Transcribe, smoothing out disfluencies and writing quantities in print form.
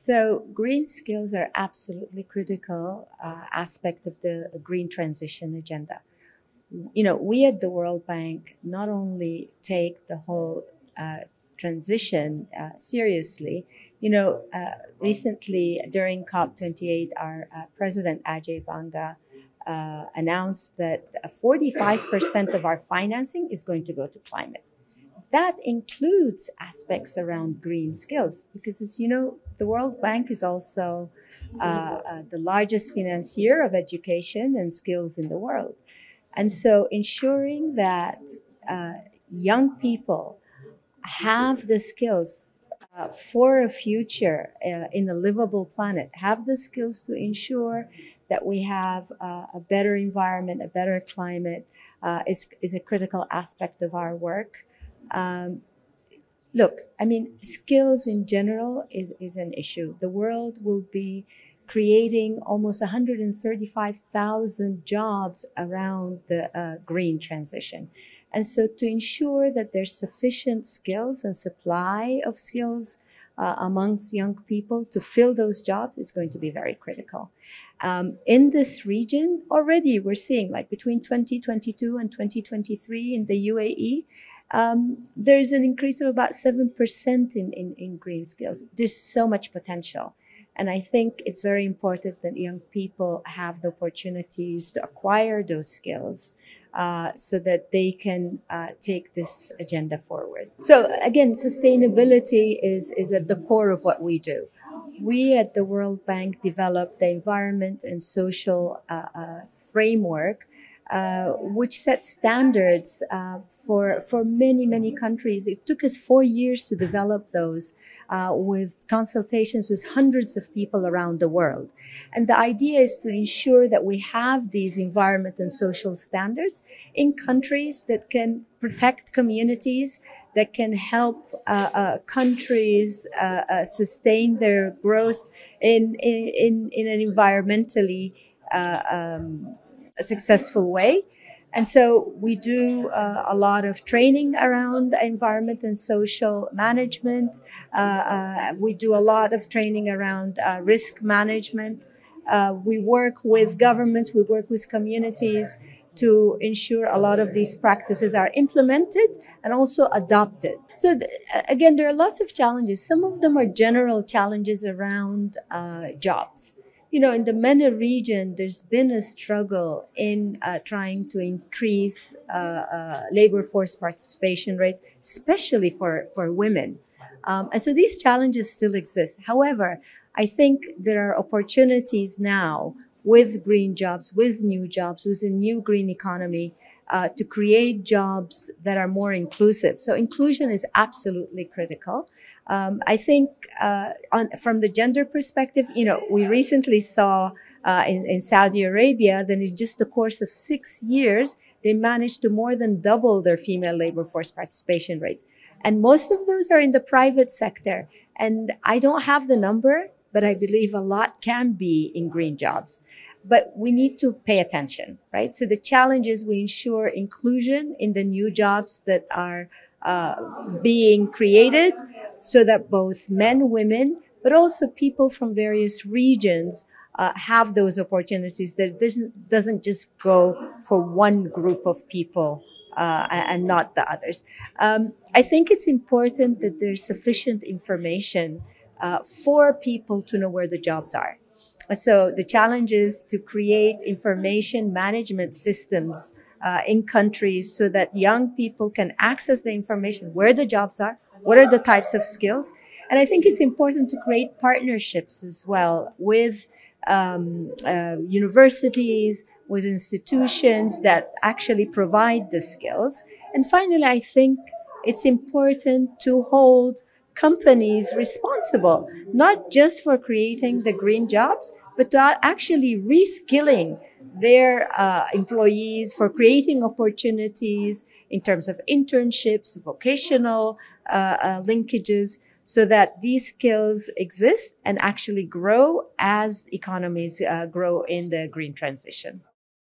So green skills are absolutely critical aspect of the green transition agenda. You know, we at the World Bank not only take the whole transition seriously. Recently during COP28, our President Ajay Banga announced that 45% of our financing is going to go to climate. That includes aspects around green skills because, as you know, the World Bank is also the largest financier of education and skills in the world. And so ensuring that young people have the skills for a future in a livable planet, have the skills to ensure that we have a better environment, a better climate, is a critical aspect of our work. Look, I mean, skills in general is an issue. The world will be creating almost 135,000 jobs around the green transition. And so to ensure that there's sufficient skills and supply of skills amongst young people to fill those jobs is going to be very critical. In this region, already we're seeing, like between 2022 and 2023 in the UAE, there's an increase of about 7% in green skills. There's so much potential. And I think it's very important that young people have the opportunities to acquire those skills so that they can take this agenda forward. So again, sustainability is at the core of what we do. We at the World Bank developed the environment and social framework which sets standards for many, many countries. It took us 4 years to develop those with consultations with hundreds of people around the world. And the idea is to ensure that we have these environment and social standards in countries that can protect communities, that can help countries sustain their growth in an environmentally a successful way. And so we do a lot of training around environment and social management. We do a lot of training around risk management. We work with governments, we work with communities to ensure a lot of these practices are implemented and also adopted. So again, there are lots of challenges. Some of them are general challenges around jobs. You know, in the MENA region, there's been a struggle in trying to increase labor force participation rates, especially for women. And so these challenges still exist. However, I think there are opportunities now with green jobs, with new jobs, with a new green economy, to create jobs that are more inclusive. So inclusion is absolutely critical. I think from the gender perspective, you know, we recently saw in Saudi Arabia that in just the course of 6 years, they managed to more than double their female labor force participation rates. And most of those are in the private sector. And I don't have the number, but I believe a lot can be in green jobs. But we need to pay attention, right? So the challenge is we ensure inclusion in the new jobs that are being created so that both men, women, but also people from various regions have those opportunities, that this doesn't just go for one group of people and not the others. I think it's important that there's sufficient information for people to know where the jobs are. So the challenge is to create information management systems in countries so that young people can access the information, where the jobs are, what are the types of skills. And I think it's important to create partnerships as well with universities, with institutions that actually provide the skills. And finally, I think it's important to hold companies responsible, not just for creating the green jobs, but to actually reskilling their employees, for creating opportunities in terms of internships, vocational linkages, so that these skills exist and actually grow as economies grow in the green transition.